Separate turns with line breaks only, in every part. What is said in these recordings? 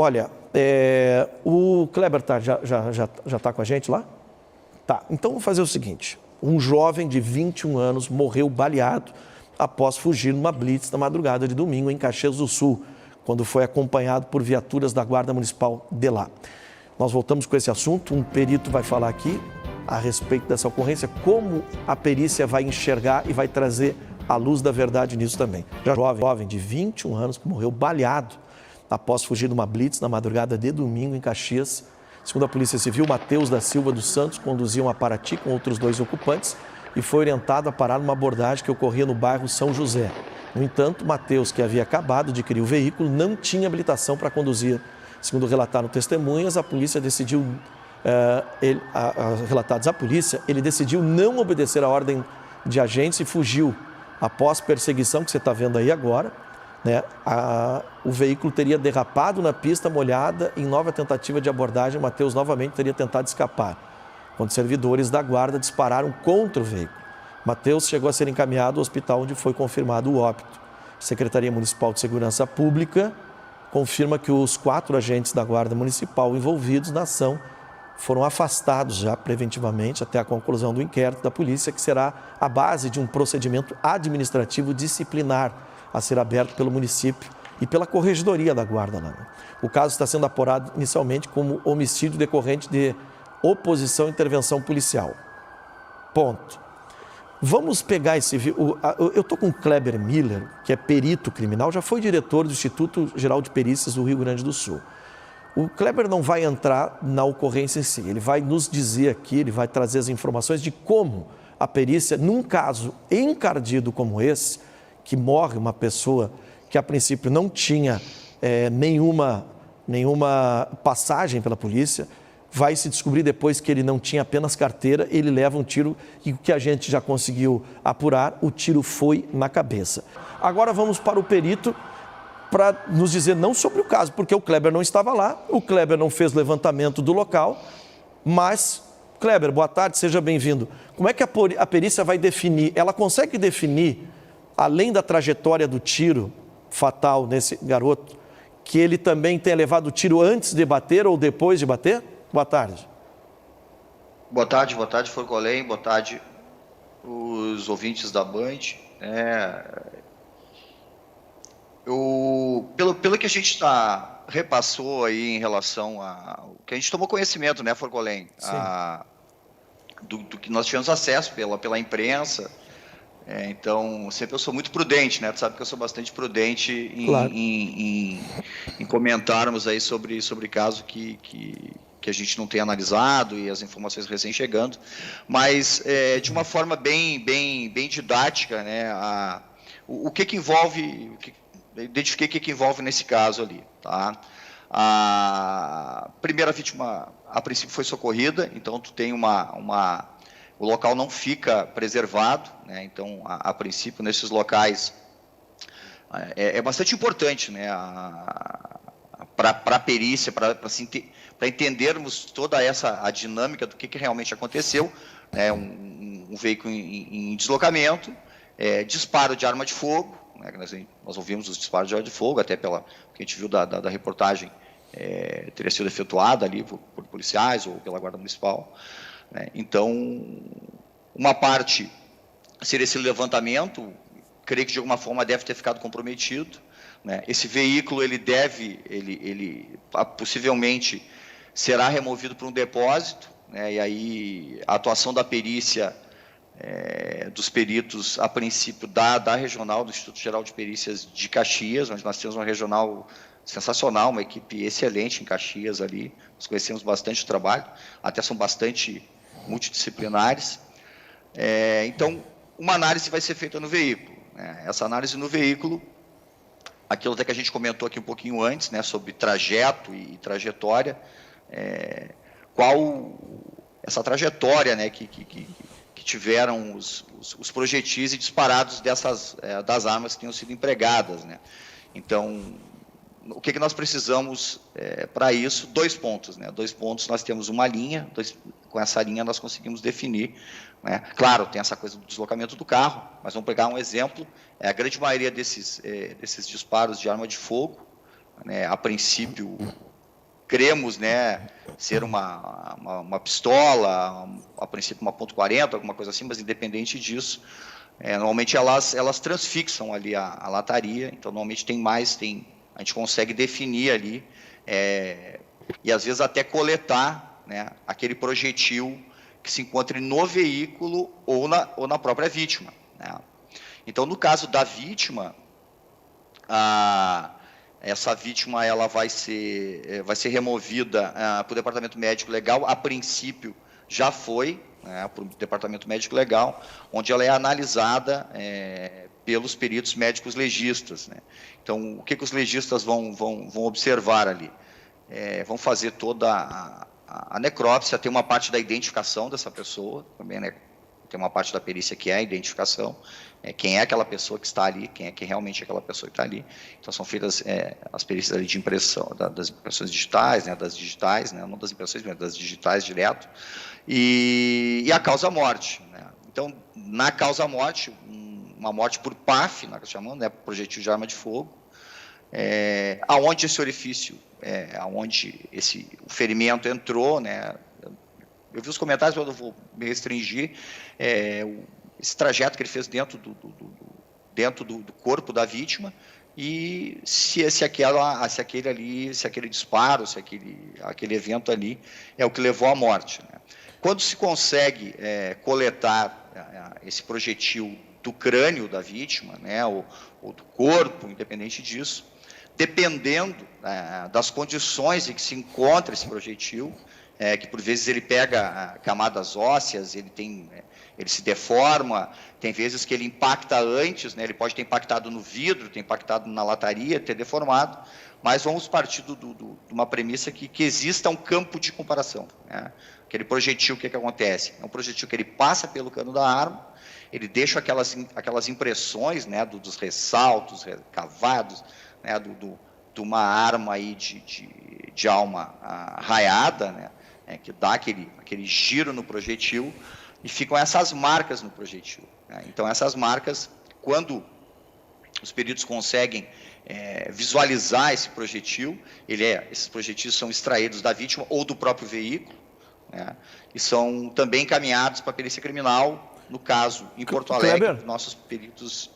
Olha, o Kleber já está com a gente lá? Tá, então vamos fazer o seguinte. Um jovem de 21 anos morreu baleado após fugir numa blitz na madrugada de domingo em Caxias do Sul, quando foi acompanhado por viaturas da Guarda Municipal de lá. Nós voltamos com esse assunto, um perito vai falar aqui a respeito dessa ocorrência, como a perícia vai enxergar e vai trazer a luz da verdade nisso também. Jovem de 21 anos que morreu baleado após fugir de uma blitz na madrugada de domingo em Caxias. Segundo a Polícia Civil, Matheus da Silva dos Santos conduzia uma Paraty com outros 2 ocupantes e foi orientado a parar numa abordagem que ocorria no bairro São José. No entanto, Matheus, que havia acabado de adquirir o veículo, não tinha habilitação para conduzir. Segundo relataram testemunhas, a polícia decidiu, relatados à polícia, ele decidiu não obedecer a ordem de agentes e fugiu. Após perseguição, que você está vendo aí agora, né, o veículo teria derrapado na pista molhada. Em nova tentativa de abordagem, Matheus novamente teria tentado escapar, quando servidores da guarda dispararam contra o veículo. Matheus chegou a ser encaminhado ao hospital, onde foi confirmado o óbito. A Secretaria Municipal de Segurança Pública confirma que os 4 agentes da Guarda Municipal envolvidos na ação foram afastados já preventivamente até a conclusão do inquérito da polícia, que será a base de um procedimento administrativo disciplinar a ser aberto pelo município e pela corregedoria da Guarda lá. O caso está sendo apurado inicialmente como homicídio decorrente de oposição à intervenção policial. Ponto. Vamos pegar esse... Eu estou com o Kleber Miller, que é perito criminal, já foi diretor do Instituto Geral de Perícias do Rio Grande do Sul. O Kleber não vai entrar na ocorrência em si, ele vai nos dizer aqui, ele vai trazer as informações de como a perícia, num caso encardido como esse, que morre uma pessoa que a princípio não tinha nenhuma passagem pela polícia, vai se descobrir depois que ele não tinha apenas carteira, ele leva um tiro e o que a gente já conseguiu apurar, o tiro foi na cabeça. Agora vamos para o perito para nos dizer não sobre o caso, porque o Kleber não estava lá, o Kleber não fez levantamento do local, mas, Kleber, boa tarde, seja bem-vindo. Como é que a perícia vai definir? Ela consegue definir, além da trajetória do tiro fatal nesse garoto, que ele também tenha levado o tiro antes de bater ou depois de bater? Boa tarde.
Boa tarde, Forcolém, boa tarde, os ouvintes da Band. Pelo que a gente repassou aí em relação ao que a gente tomou conhecimento, né, Forcolém? Do que nós tivemos acesso pela imprensa. Então, sempre eu sou muito prudente, né? Tu sabe que eu sou bastante prudente
Claro.
em comentarmos aí sobre caso que a gente não tem analisado e as informações recém chegando, mas de uma forma bem didática, né? O que envolve, identifiquei o que envolve nesse caso ali, tá? A primeira vítima, a princípio, foi socorrida, então tu tem o local não fica preservado, né? Então, a princípio, nesses locais, é bastante importante, né? Para a perícia, para entendermos toda a dinâmica do que realmente aconteceu, né? Um veículo em deslocamento, disparo de arma de fogo, né? Nós ouvimos os disparos de arma de fogo, até pelo que a gente viu da reportagem, teria sido efetuada ali por policiais ou pela Guarda Municipal. Então, uma parte seria esse levantamento, creio que de alguma forma deve ter ficado comprometido, né? Esse veículo, ele possivelmente será removido para um depósito, né? E aí a atuação da perícia, dos peritos, a princípio da regional, do Instituto Geral de Perícias de Caxias, onde nós temos uma regional sensacional, uma equipe excelente em Caxias ali, nós conhecemos bastante o trabalho, até são bastante multidisciplinares. Então, uma análise vai ser feita no veículo, né? Essa análise no veículo, aquilo até que a gente comentou aqui um pouquinho antes, né, sobre trajeto e trajetória, qual essa trajetória, né, que tiveram os projetis e disparados das armas que tenham sido empregadas, né? Então, o que nós precisamos para isso? 2 pontos, né? 2 pontos, nós temos uma linha, com essa linha nós conseguimos definir, né? Claro, tem essa coisa do deslocamento do carro, mas vamos pegar um exemplo, a grande maioria desses disparos de arma de fogo, né, a princípio, cremos, né, ser uma pistola, a princípio uma .40, alguma coisa assim, mas independente disso, normalmente elas transfixam ali a lataria, então normalmente a gente consegue definir ali, e às vezes até coletar, né, aquele projetil que se encontre no veículo ou na própria vítima, né? Então, no caso da vítima, essa vítima ela vai ser removida para o Departamento Médico Legal. A princípio já foi, né, para o Departamento Médico Legal, onde ela é analisada pelos peritos médicos legistas, né? Então, o que os legistas vão observar ali? Vão fazer toda a necrópsia, tem uma parte da identificação dessa pessoa também, né? Tem uma parte da perícia que é a identificação, quem é aquela pessoa que está ali, quem realmente é aquela pessoa que está ali. Então, são feitas as perícias ali de impressão, das impressões digitais, né, das digitais, né, não das impressões, mas das digitais direto, e a causa-morte, né? Então, na causa-morte, uma morte por PAF, nós chamamos, né, projetil de arma de fogo, aonde esse orifício, aonde o ferimento entrou, né? Eu vi os comentários, mas eu vou me restringir. Esse trajeto que ele fez dentro do corpo da vítima, e se aquele disparo, se aquele evento ali é o que levou à morte, né? Quando se consegue coletar esse projetil do crânio da vítima, né, ou do corpo, independente disso, dependendo das condições em que se encontra esse projetil, que por vezes ele pega camadas ósseas, ele se deforma, tem vezes que ele impacta antes, né, ele pode ter impactado no vidro, ter impactado na lataria, ter deformado, mas vamos partir de uma premissa que exista um campo de comparação, né? Aquele projetil, o que acontece? É um projetil que ele passa pelo cano da arma, ele deixa aquelas impressões, né, dos ressaltos, cavados, né, de uma arma aí de alma raiada, né, que dá aquele giro no projetil, e ficam essas marcas no projetil, né? Então, essas marcas, quando os peritos conseguem visualizar esse projetil, esses projetis são extraídos da vítima ou do próprio veículo, né, e são também encaminhados para a perícia criminal, no caso, em Porto Alegre,
Kleber,
nossos peritos...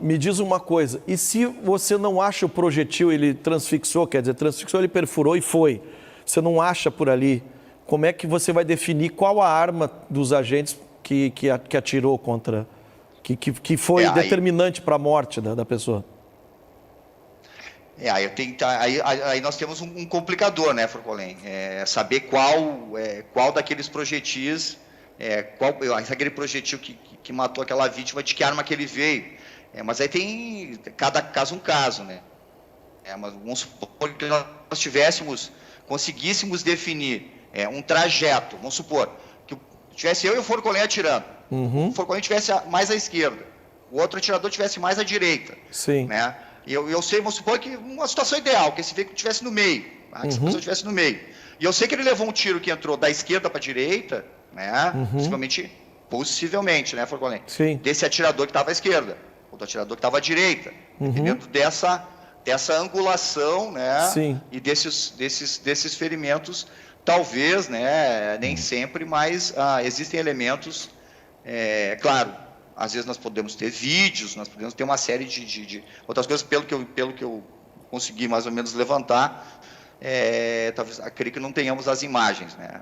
Me diz uma coisa, e se você não acha o projetil, ele transfixou, ele perfurou e foi, você não acha por ali, como é que você vai definir qual a arma dos agentes que atirou contra, que foi determinante para a morte da pessoa?
Aí nós temos um complicador, né, Forcolém? Saber qual daqueles projetis, aquele projetil que matou aquela vítima, de que arma que ele veio. Mas aí tem cada caso um caso, né? Mas vamos supor que nós conseguíssemos definir um trajeto, vamos supor que tivesse eu e o Forcolém atirando, o Forcolém tivesse mais à esquerda, o outro atirador tivesse mais à direita.
Sim.
Né? E eu sei, vamos supor que uma situação ideal, que esse veículo estivesse no meio, que essa pessoa estivesse no meio. E eu sei que ele levou um tiro que entrou da esquerda para a direita, né? Possivelmente, né, Forcolém?
Sim.
Desse atirador que estava à esquerda, ou do atirador que estava à direita, dependendo dessa angulação, né?
Sim.
E desses ferimentos, talvez, né, nem sempre, mas existem elementos, claro, às vezes nós podemos ter vídeos, nós podemos ter uma série de outras coisas, pelo que eu consegui mais ou menos levantar, talvez, acredito que não tenhamos as imagens, né?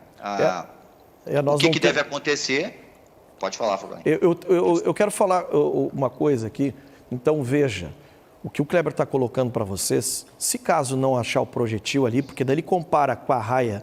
O que deve acontecer? Pode falar, Fabrício.
Eu quero falar uma coisa aqui. Então, veja, o que o Kleber está colocando para vocês, se caso não achar o projetil ali, porque daí ele compara com a raia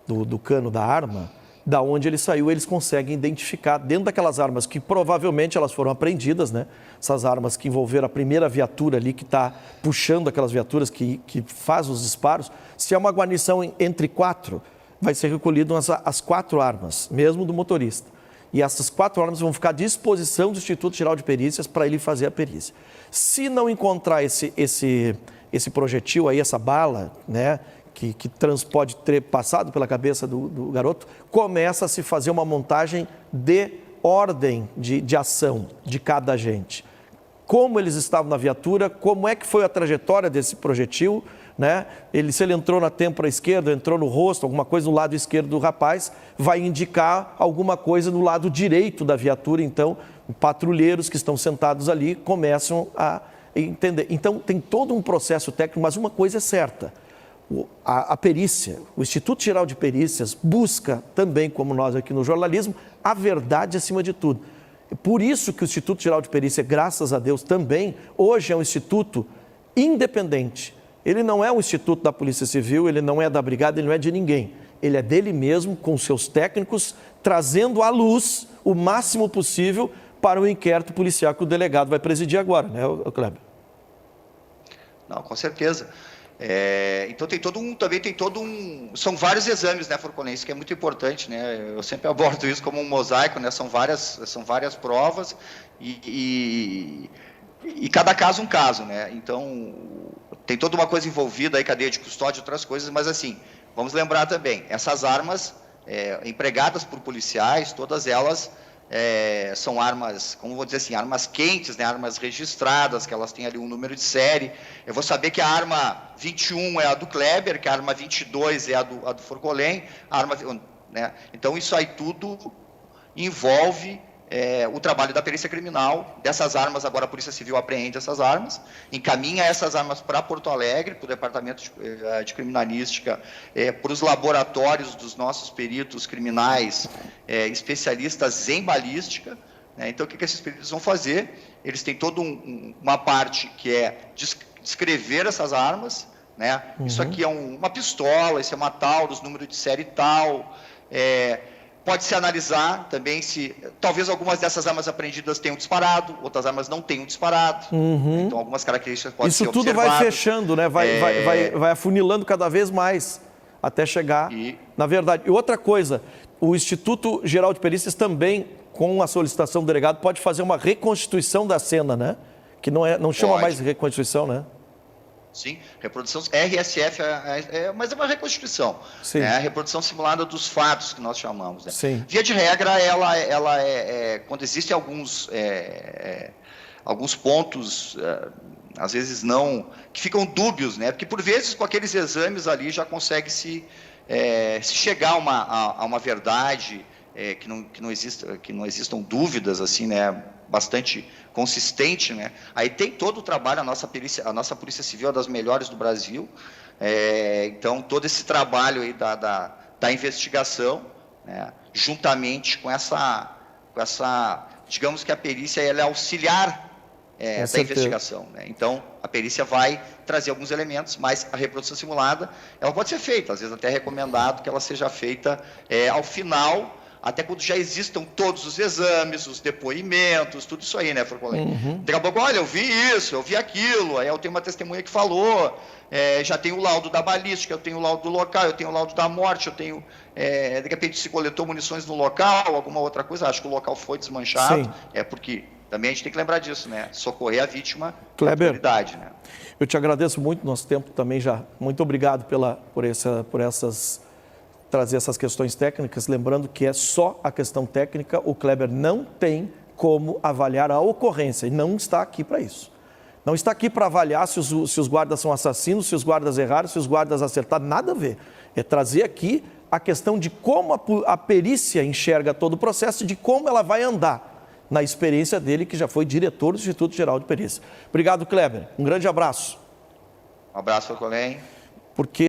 do cano da arma, da onde ele saiu, eles conseguem identificar dentro daquelas armas que provavelmente elas foram apreendidas, né? Essas armas que envolveram a primeira viatura ali, que está puxando aquelas viaturas que faz os disparos. Se é uma guarnição entre 4, vai ser recolhido as 4 armas, mesmo do motorista. E essas 4 armas vão ficar à disposição do Instituto Geral de Perícias para ele fazer a perícia. Se não encontrar esse projetil aí, essa bala, né, que pode ter passado pela cabeça do garoto, começa a se fazer uma montagem de ordem de ação de cada agente. Como eles estavam na viatura, como é que foi a trajetória desse projetil, né? Se ele entrou na têmpora esquerda, entrou no rosto, alguma coisa no lado esquerdo do rapaz, vai indicar alguma coisa no lado direito da viatura. Então, patrulheiros que estão sentados ali começam a entender. Então, tem todo um processo técnico, mas uma coisa é certa. A perícia, o Instituto Geral de Perícias busca também, como nós aqui no jornalismo, a verdade acima de tudo. Por isso que o Instituto Geral de Perícia, graças a Deus também, hoje é um instituto independente. Ele não é um instituto da Polícia Civil, ele não é da Brigada, ele não é de ninguém. Ele é dele mesmo, com seus técnicos, trazendo à luz o máximo possível para o inquérito policial que o delegado vai presidir agora, né, Kleber?
Não, com certeza. Então também tem todo um, são vários exames, né, Forcolém, isso que é muito importante, né, eu sempre abordo isso como um mosaico, né, são várias provas e cada caso um caso, né, então tem toda uma coisa envolvida aí, cadeia de custódia, outras coisas, mas assim, vamos lembrar também, essas armas empregadas por policiais, todas elas são armas, como vou dizer assim, armas quentes, né, armas registradas, que elas têm ali um número de série. Eu vou saber que a arma 21 é a do Kleber, que a arma 22 é a do Forcolém, né? Então isso aí tudo envolve o trabalho da perícia criminal, dessas armas. Agora a Polícia Civil apreende essas armas, encaminha essas armas para Porto Alegre, para o Departamento de Criminalística, para os laboratórios dos nossos peritos criminais, especialistas em balística, né? Então o que esses peritos vão fazer? Eles têm toda uma parte que é descrever essas armas, né? Isso aqui é uma pistola, isso é uma Taurus, número de série tal, pode-se analisar também se talvez algumas dessas armas apreendidas tenham disparado, outras armas não tenham disparado. Então, algumas características podem ser observadas.
Isso tudo vai fechando, né? Vai afunilando cada vez mais até chegar na verdade. E outra coisa, o Instituto Geral de Perícias também, com a solicitação do delegado, pode fazer uma reconstituição da cena, né? Que não chama mais de reconstituição, né?
Sim, reprodução RSF, mas é uma reconstituição.
Sim.
É a reprodução simulada dos fatos que nós chamamos. Né?
Sim.
Via de regra, ela quando existem alguns pontos, às vezes não, que ficam dúbios, né? Porque por vezes com aqueles exames ali já consegue se chegar a uma verdade, que não existam dúvidas, assim, né? Bastante consistente, né? Aí tem todo o trabalho, a nossa Polícia Civil é das melhores do Brasil, então todo esse trabalho aí da investigação, né? Juntamente com essa, digamos que a perícia ela é auxiliar da investigação, né? Então a perícia vai trazer alguns elementos, mas a reprodução simulada ela pode ser feita, às vezes até é recomendado que ela seja feita ao final, até quando já existam todos os exames, os depoimentos, tudo isso aí, né, Forcolém? Daqui a pouco, olha, eu vi isso, eu vi aquilo, aí eu tenho uma testemunha que falou, já tenho o laudo da balística, eu tenho o laudo do local, eu tenho o laudo da morte, eu tenho, de repente se coletou munições no local, alguma outra coisa, acho que o local foi desmanchado. Sim. Porque também a gente tem que lembrar disso, né, socorrer a vítima com autoridade, né.
Eu te agradeço muito, nosso tempo também já, muito obrigado trazer essas questões técnicas, lembrando que é só a questão técnica, o Kleber não tem como avaliar a ocorrência e não está aqui para isso. Não está aqui para avaliar se os guardas são assassinos, se os guardas erraram, se os guardas acertaram, nada a ver. É trazer aqui a questão de como a perícia enxerga todo o processo e de como ela vai andar na experiência dele, que já foi diretor do Instituto Geral de Perícia. Obrigado, Kleber. Um grande abraço.
Um abraço, Forcolém.
Porque